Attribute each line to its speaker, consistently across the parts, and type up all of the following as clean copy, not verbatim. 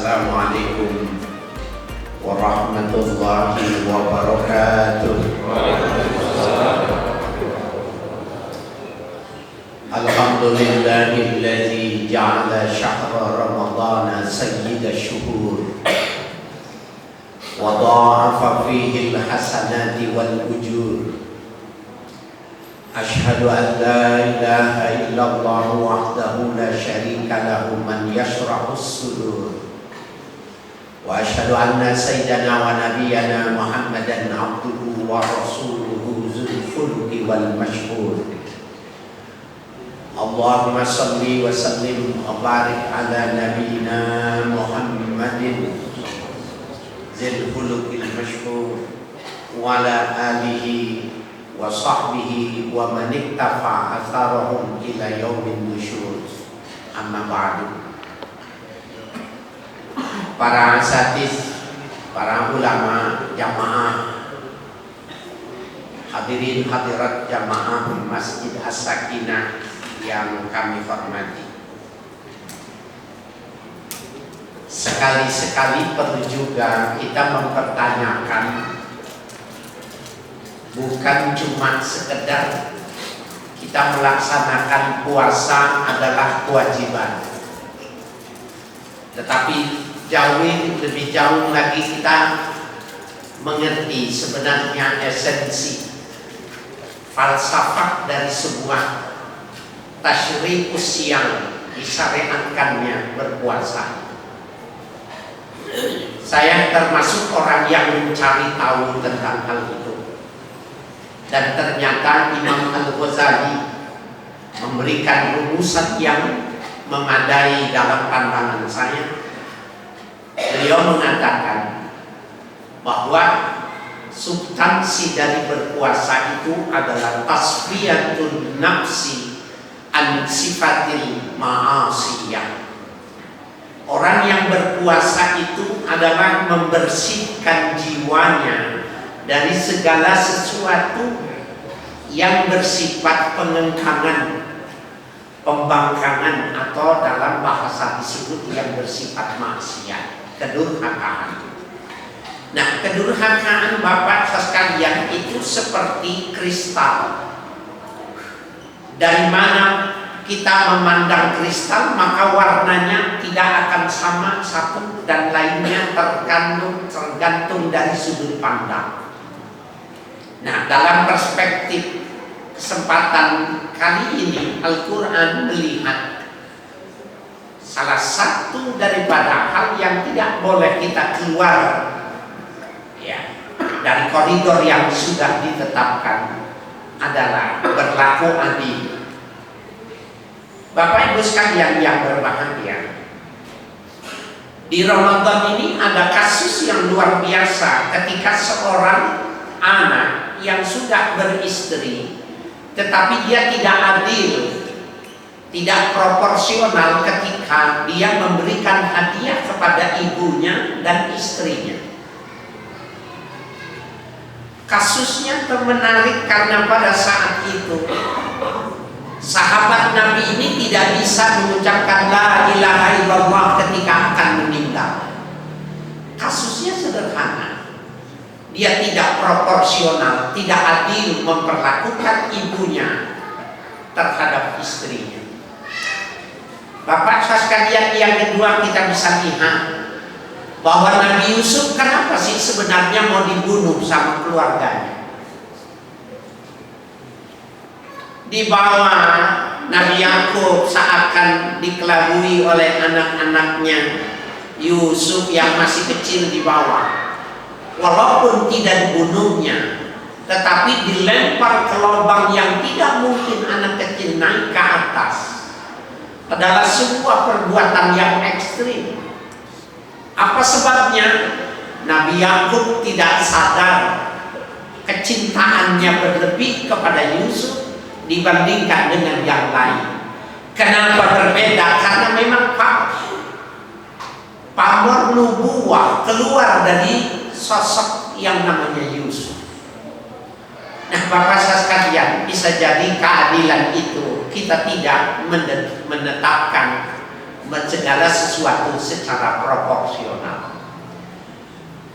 Speaker 1: Assalamualaikum warahmatullahi wabarakatuh. Alhamdulillahilladzi ja'ala syahra ramadhana sayyida syuhur wa dha'afa fihi al-hasanati wal ujur. Ashhadu an la ilaha illallah wahdahu la syarika lahu man yashrahus sudur. Wa ashhadu anna sayyidana wa nabiyyana Muhammadan abduhu wa rasuluhu dzul khuluqi wal mashhur. Allahumma salli wa sallim wa barik ala nabiyyina Muhammadin dzul khuluqil mashhur wa ala alihi wa sahbihi wa man iktafa atharahum ila yaumin nusyur. Amma ba'du. Para asatiz, para ulama, jamaah, hadirin hadirat jamaah Masjid As-Sakinah yang kami hormati, sekali-sekali perlu juga kita mempertanyakan, bukan cuma sekedar kita melaksanakan puasa adalah kewajiban, tetapi lebih jauh lagi kita mengerti sebenarnya esensi falsafah dari sebuah tasyri'us yang disyariatkannya berpuasa. Saya termasuk orang yang mencari tahu tentang hal itu, dan ternyata Imam Al-Ghazali memberikan rumusan yang memadai dalam pandangan saya. Beliau mengatakan bahwa substansi dari berpuasa itu adalah tasfiyatun nafsi an sifatil ma'asiyah. Orang yang berpuasa itu adalah membersihkan jiwanya dari segala sesuatu yang bersifat pengengkangan, pembangkangan, atau dalam bahasa disebut yang bersifat maksiat, kedurhakaan. Nah, kedurhakaan Bapak sekalian itu seperti kristal. Dari mana kita memandang kristal, maka warnanya tidak akan sama satu dan lainnya, tergantung dari sudut pandang. Nah, dalam perspektif kesempatan kali ini, Al-Quran melihat salah satu daripada hal yang tidak boleh kita keluar dari koridor yang sudah ditetapkan adalah berlaku adil. Bapak Ibu sekalian yang berbahagia, di Ramadan ini ada kasus yang luar biasa ketika seorang anak yang sudah beristri, tetapi dia tidak adil, tidak proporsional ketika dia memberikan hadiah kepada ibunya dan istrinya. Kasusnya menarik karena pada saat itu sahabat Nabi ini tidak bisa mengucapkan la ilaha illallah ketika akan meninggal. Kasusnya sederhana. Dia tidak proporsional, tidak adil memperlakukan ibunya terhadap istrinya. Bapak sekalian, yang kedua kita bisa lihat bahwa Nabi Yusuf kenapa sih sebenarnya mau dibunuh sama keluarganya? Dibawa Nabi Yakub seakan dikelabui oleh anak-anaknya, Yusuf yang masih kecil dibawa. Walaupun tidak dibunuhnya, tetapi dilempar ke lubang yang tidak mungkin anak kecil naik ke atas. Adalah sebuah perbuatan yang ekstrim. Apa sebabnya? Nabi Yakub tidak sadar kecintaannya berlebih kepada Yusuf dibandingkan dengan yang lain. Kenapa berbeda? Karena memang pamor nubuwah keluar dari sosok yang namanya Yusuf. Nah, Bapak sekalian, bisa jadi keadilan itu kita tidak menetapkan segala sesuatu secara proporsional.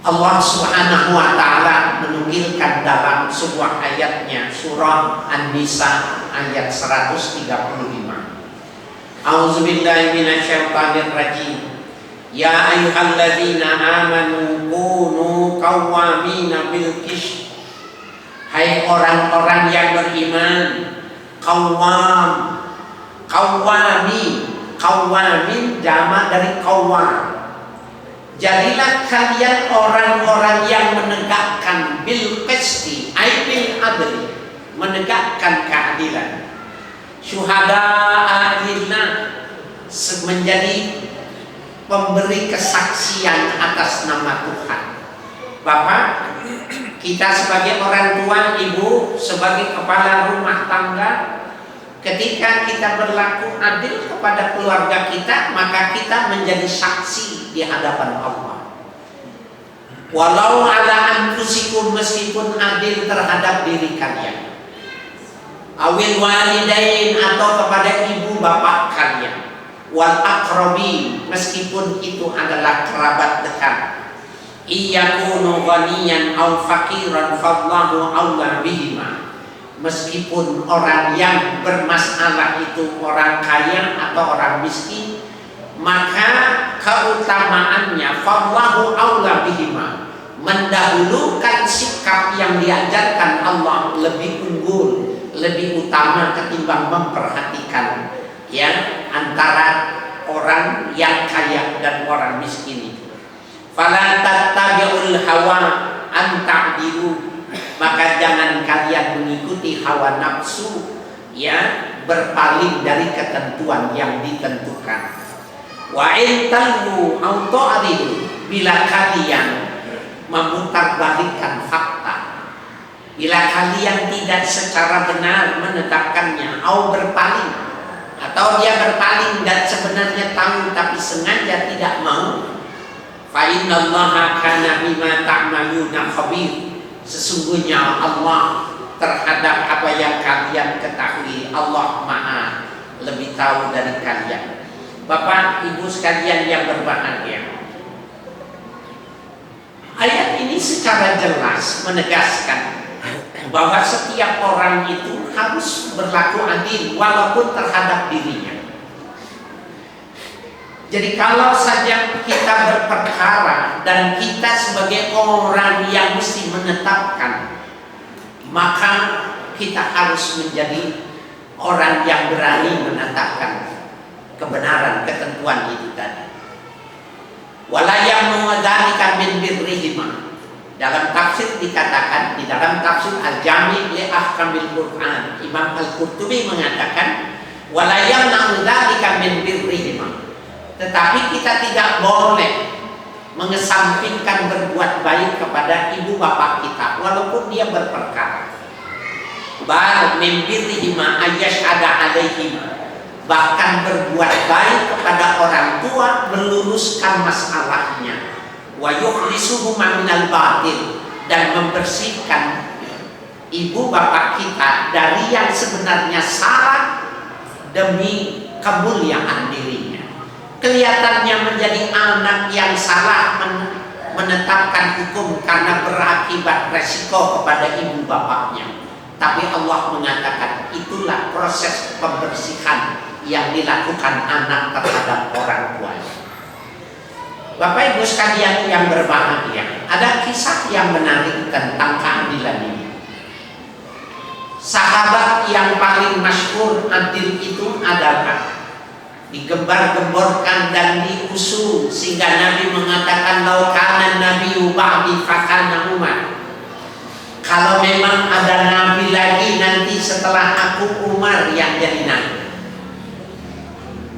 Speaker 1: Allah Subhanahu wa taala menukilkan dalam sebuah ayatnya, surah An-Nisa ayat 135. A'udzubillahi minasyaitonir rajim. Ya ayyuhalladzina amanu kunu qawwamina bil qist. Hai orang-orang yang beriman, qawamin jama' dari qawwam. Jadilah kalian orang-orang yang menegakkan bil qisti, ay bil adli, menegakkan keadilan. Syuhada'a lillah, menjadi pemberi kesaksian atas nama Tuhan. Bapak, kita sebagai orang tua, ibu, sebagai kepala rumah tangga, ketika kita berlaku adil kepada keluarga kita, maka kita menjadi saksi di hadapan Allah. Walau ala anfusikum, meskipun adil terhadap diri kalian. Awil walidain, atau kepada ibu bapak kalian. Wal aqrabin, meskipun itu adalah kerabat dekat. Iyakunu ghaniyan aw faqiran fallahu awla bihima. Meskipun orang yang bermasalah itu orang kaya atau orang miskin, maka keutamaannya fallahu aula bihima, mendahulukan sikap yang diajarkan Allah lebih unggul, lebih utama ketimbang memperhatikan ya antara orang yang kaya dan orang miskin itu. Fala tattabi'ul hawa an ta'dilu, maka jangan kalian mengikuti hawa nafsu ya, berpaling dari ketentuan yang ditentukan. Wa in talhu aw ta'ridu, bila kalian memutarbalikkan fakta, bila kalian tidak secara benar menetapkannya, au berpaling, atau dia berpaling dan sebenarnya tahu tapi sengaja tidak mau, fa innallaha kana bima ta'maluna khabir. Sesungguhnya Allah terhadap apa yang kalian ketahui, Allah Maha lebih tahu dari kalian. Bapak Ibu sekalian yang berbahagia, ayat ini secara jelas menegaskan bahwa setiap orang itu harus berlaku adil walaupun terhadap dirinya. Jadi kalau saja kita berperkara dan kita sebagai orang yang mesti menetapkan, maka kita harus menjadi orang yang berani menetapkan kebenaran ketentuan itu tadi. Wala ya'muru dzalika min birrihima. Dalam tafsir dikatakan, di dalam tafsir Al-Jami' li Ahkamil Quran, Imam Al-Qurtubi mengatakan wala ya'muru dzalika min birrihima. Tetapi kita tidak boleh mengesampingkan berbuat baik kepada ibu bapak kita walaupun dia berperkara. Bal min birrihima ayyashhada alaihima, bahkan berbuat baik kepada orang tua, meluruskan masalahnya, wa yukhlisuhuma minal batil, dan membersihkan ibu bapak kita dari yang sebenarnya salah demi kemuliaan dirinya. Kelihatannya menjadi anak yang salah menetapkan hukum karena berakibat resiko kepada ibu bapaknya. Tapi Allah mengatakan itulah proses pembersihan yang dilakukan anak terhadap orang tuanya. Bapak Ibu sekalian yang berbahagia, ada kisah yang menarik tentang keadilan ini. Sahabat yang paling masyhur adil itu adalah digembar-gemborkan dan diusul sehingga Nabi mengatakan lau kana nabiyyu ba'di fakana Umar. Kalau memang ada nabi lagi nanti setelah aku, Umar yang jadi nabi.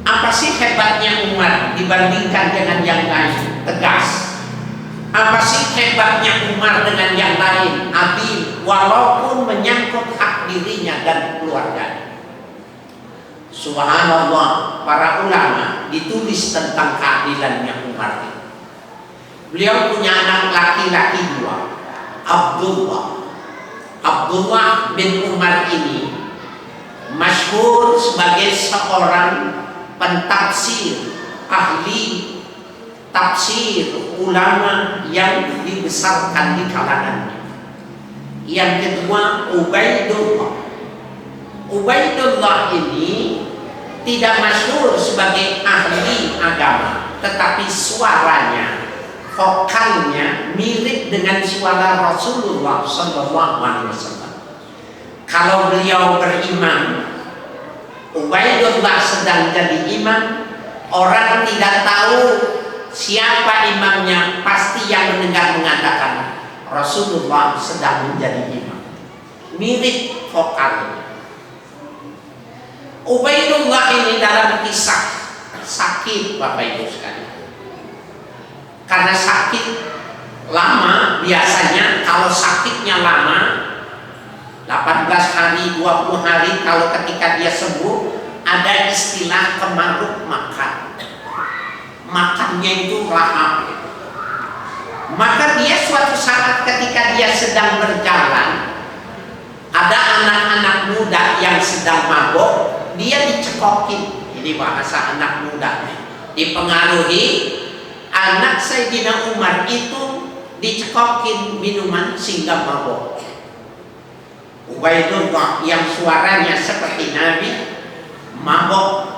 Speaker 1: Apa sih hebatnya Umar dibandingkan dengan yang lain? Tegas. Apa sih hebatnya Umar dengan yang lain? Adil, walaupun menyangkut hak dirinya dan keluarganya. Subhanallah, para ulama ditulis tentang keadilannya Umar. Beliau punya anak laki-laki dua, Abdullah bin Umar ini masyhur sebagai seorang pentafsir ahli tafsir, ulama yang dibesarkan di kalangannya. Yang kedua, Ubaidullah. Ubaidullah ini tidak masyhur sebagai ahli agama, tetapi suaranya, vokalnya mirip dengan suara Rasulullah SAW. Kalau beliau berimam, Ubaidullah sedang jadi imam, orang tidak tahu siapa imamnya, pasti yang mendengar mengatakan Rasulullah sedang menjadi imam. Mirip vokalnya. Ubaidullah ini dalam kisah sakit, Bapak Ibu sekalian. Karena sakit lama, biasanya kalau sakitnya lama 18 hari, 20 hari, kalau ketika dia sembuh ada istilah kemaruk makan. Makannya itu lahap. Maka dia suatu saat ketika dia sedang berjalan, ada anak-anak muda yang sedang mabuk, dia dicekokin. Ini bahasa anak muda. Dipengaruhi, anak Sayyidina Umar itu dicekokin minuman sehingga mabuk. Ubaidullah yang suaranya seperti Nabi mabuk.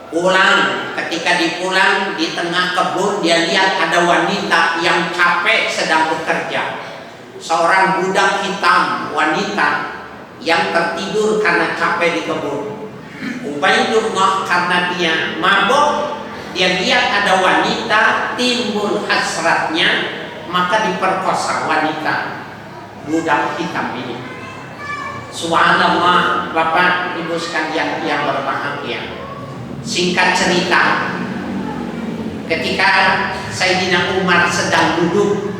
Speaker 1: Pulang, ketika dipulang di tengah kebun dia lihat ada wanita yang capek sedang bekerja. Seorang budak hitam wanita yang tertidur karena capek di kebun. Ubaidullah karena dia mabuk, dia lihat ada wanita, timbul hasratnya, maka diperkosa wanita budak hitam ini. Subhanallah, Bapak Ibu sekalian yang berbahagia. Singkat cerita, ketika Sayyidina Umar sedang duduk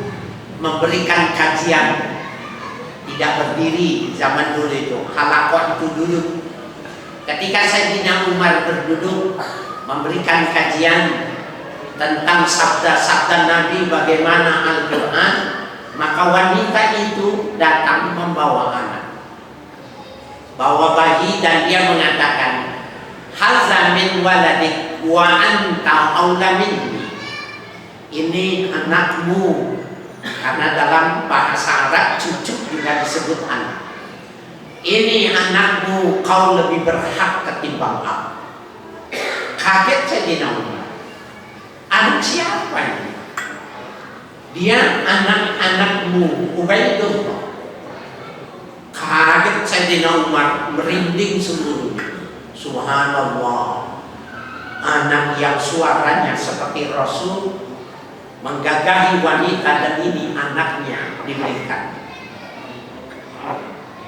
Speaker 1: memberikan kajian, tidak berdiri zaman dulu itu, halaqah itu duduk. Ketika Sayyidina Umar berduduk memberikan kajian tentang sabda-sabda Nabi bagaimana Al-Quran, maka wanita itu datang membawa anak, bawa bayi, dan dia mengatakan, hadza min waladik wa anta aula minni. Ini anakmu, karena dalam bahasa Arab cucu juga disebut anak. Ini anakmu, kau lebih berhak ketimbang aku. Kaget Sayyidina Umar. Anak siapa ini? Dia anak-anakmu, Ubaidullah. Kaget Sayyidina Umar, merinding seluruhnya. Subhanallah, anak yang suaranya seperti Rasul menggagahi wanita, dan ini anaknya diberikan.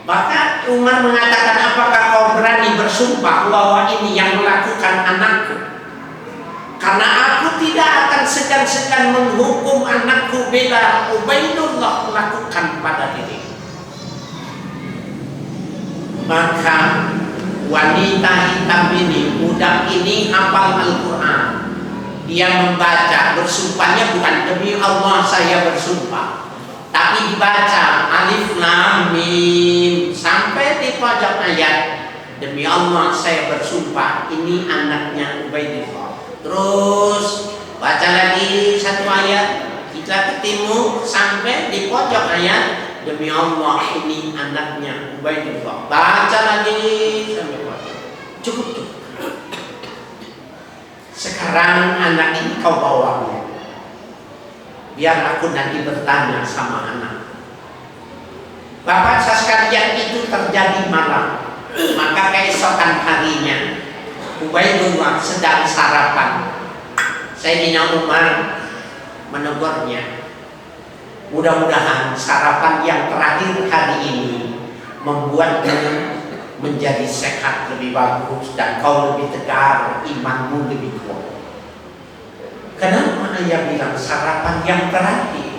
Speaker 1: Maka Umar mengatakan, apakah kau berani bersumpah bahwa ini yang melakukan anakku? Karena aku tidak akan segan-segan menghukum anakku bila Ubaidullah melakukan pada diri. Maka wanita hitam ini, budak ini hafal Al-Quran. Dia membaca, bersumpahnya bukan demi Allah saya bersumpah, tapi dibaca alif lam mim sampai di pojok ayat, demi Allah saya bersumpah ini anaknya Ubaidullah. Terus baca lagi satu ayat, kita ketemu sampai di pojok ayat, demi Allah ini anaknya Ubaidullah. Baca lagi sampai pojok. Cukup. Sekarang anak ini kau bawa, biar aku nanti bertanya sama anak. Bapak sekalian, itu terjadi malam. Maka keesokan harinya Ubaidullah sedang sarapan. Sayyidina Umar menegurnya, mudah-mudahan sarapan yang terakhir hari ini membuatmu menjadi sehat lebih bagus dan kau lebih tegar, imanmu lebih kuat. Kenapa ayah bilang sarapan yang terakhir?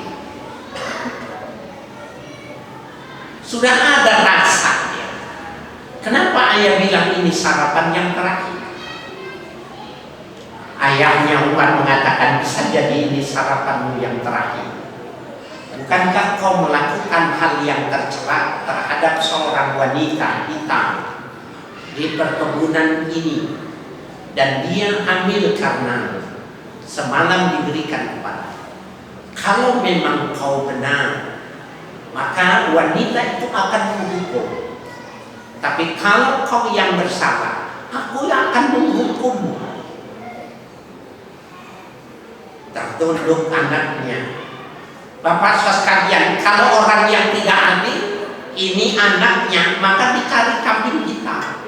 Speaker 1: Sudah ada rasanya. Kenapa ayah bilang ini sarapan yang terakhir? Ayahnya Umar mengatakan, bisa jadi ini sarapanmu yang terakhir. Bukankah kau melakukan hal yang tercela terhadap seorang wanita hitam di perkebunan ini, dan dia hamil karena semalam diberikan kepada. Kalau memang kau benar, maka wanita itu akan menghukum. Tapi kalau kau yang bersalah, aku yang akan menghukummu. Tertunduk anaknya. Bapak sekalian, kalau orang yang tidak adil, ini anaknya, maka dicari kambing hitam.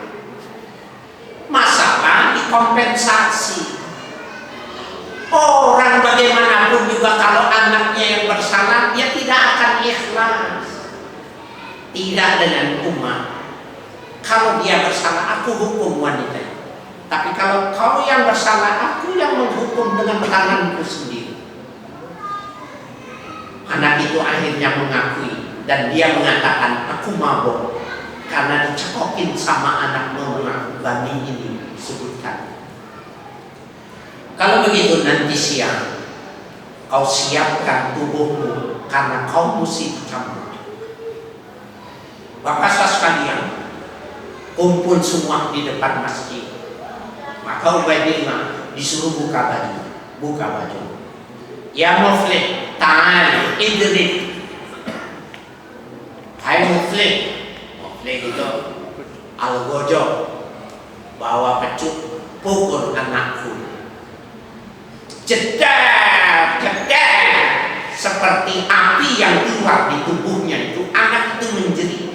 Speaker 1: Masalah dikompensasi. Orang bagaimanapun juga kalau anaknya yang bersalah, dia tidak akan ikhlas. Tidak dengan umat. Kalau dia bersalah, aku hukum wanita. Tapi kalau kau yang bersalah, aku yang menghukum dengan tanganku sendiri. Anak itu akhirnya mengakui dan dia mengatakan, aku mabok karena dicekokin sama anak mama Bani ini disebutkan. Kalau begitu nanti siang kau siapkan tubuhmu karena kau mesti dicambuk. Bapak sekalian, kumpul semua di depan masjid. Maka Ubaidillah disuruh buka baju. Ya muflih, ta'al, idrib. Hai muflih itu al-gojo, bawa pecut, pukul anakku. Jedar, seperti api yang keluar di tubuhnya itu, anak itu menjerit.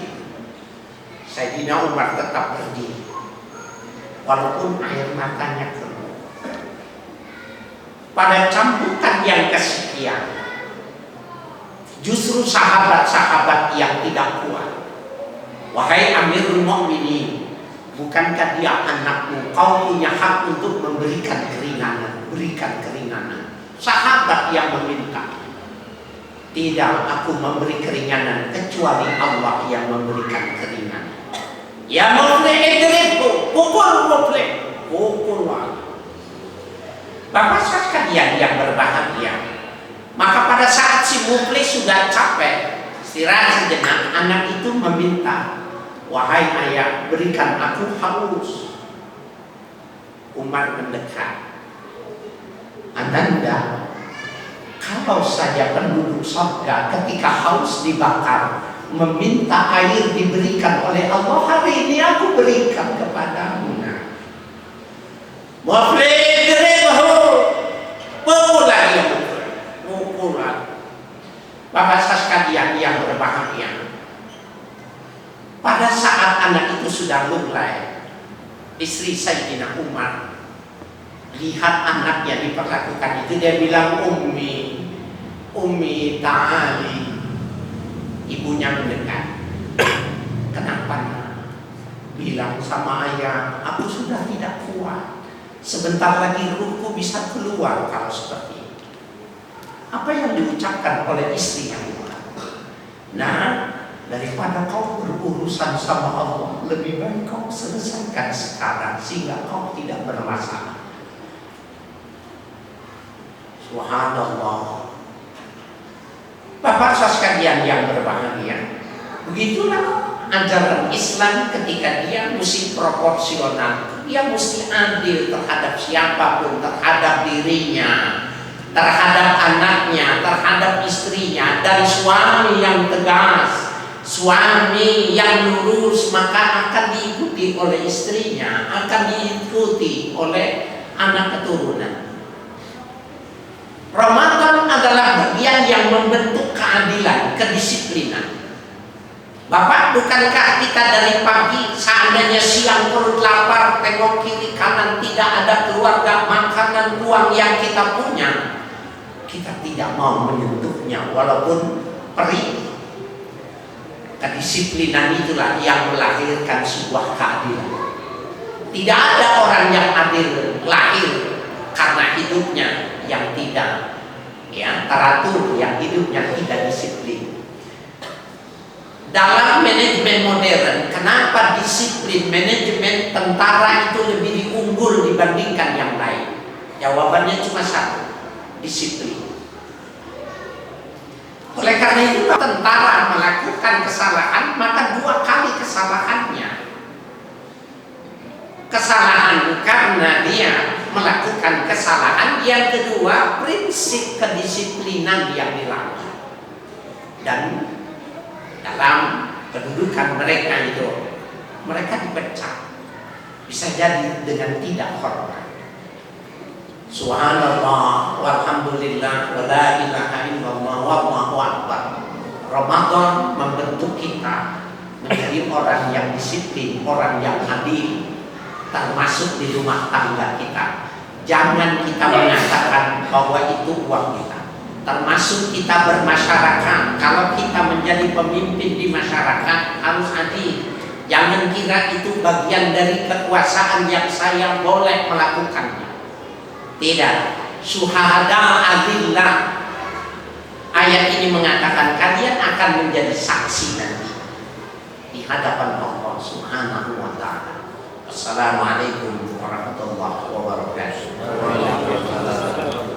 Speaker 1: Sayyidina Umar tetap berdiri, walaupun air matanya keluar. Pada cambukan yang kesekian, justru sahabat-sahabat yang tidak kuat. Wahai Amirul Mukminin, bukankah dia anakmu? Kau punya hak untuk memberikan keringanan. Berikan keringanan. Sahabat yang meminta. Tidak, aku memberi keringanan kecuali Allah yang memberikan keringanan. Ya muflih idribku, pukul muflih, pukul. Bapak sekalian yang berbahagia, maka pada saat si muflih sudah capek, istirahat sejenak, anak itu meminta, wahai ayah, berikan aku haus. Umar mendekat. Ananda, kalau saja penduduk surga ketika haus dibakar, meminta air diberikan oleh Allah, hari ini aku berikan kepadamu. Muflih pukulan ya pukulan. Bapak sekalian yang berbahagia, pada saat anak itu sudah lunglai, istri Sayyidina Umar lihat anaknya diperlakukan itu, dia bilang, Ummi ta'ali. Ibunya mendekat. Kenapa? Bilang sama ayah, aku sudah tidak kuat. Sebentar lagi ruhku bisa keluar kalau seperti itu. Apa yang diucapkan oleh istri yang kuat? Nah, daripada kau berurusan sama Allah, lebih baik kau selesaikan sekarang sehingga kau tidak bermasalah. Subhanallah. Bapak sekalian yang berbahagia, begitulah ajaran Islam ketika dia mesti proporsional. Dia mesti adil terhadap siapapun, terhadap dirinya, terhadap anaknya, terhadap istrinya. Dan suami yang tegas, suami yang lurus, maka akan diikuti oleh istrinya, akan diikuti oleh anak keturunan. Ramadan adalah bagian yang membentuk keadilan, kedisiplinan. Bapak, bukankah kita dari pagi seandainya siang perut lapar, tengok kiri kanan tidak ada keluarga, makanan uang yang kita punya, kita tidak mau menyentuhnya walaupun perih. Kedisiplinan itulah yang melahirkan sebuah keadilan. Tidak ada orang yang adil lahir karena hidupnya yang tidak teratur, yang hidupnya tidak disiplin. Dalam manajemen modern, kenapa disiplin manajemen tentara itu lebih diunggul dibandingkan yang lain? Jawabannya cuma satu, disiplin. Oleh karena itu, tentara melakukan kesalahan, maka 2 kali kesalahannya. Kesalahan karena dia melakukan kesalahan. Yang kedua, prinsip kedisiplinan yang dilanggar. Dan dalam kedudukan mereka itu, mereka dipecat. Bisa jadi dengan tidak hormat. Subhanallah walhamdulillah wa la ilaha illallah wallahu akbar. Ramadan membentuk kita menjadi orang yang disiplin, orang yang adil, termasuk di rumah tangga kita. Jangan kita mengatakan bahwa itu uang kita. Termasuk kita bermasyarakat. Kalau kita menjadi pemimpin di masyarakat harus adil. Jangan kira itu bagian dari kekuasaan yang saya boleh melakukannya. Tidak. Syuhada adillah. Ayat ini mengatakan kalian akan menjadi saksi nanti di hadapan Allah Subhanahu wa ta'ala. Assalamualaikum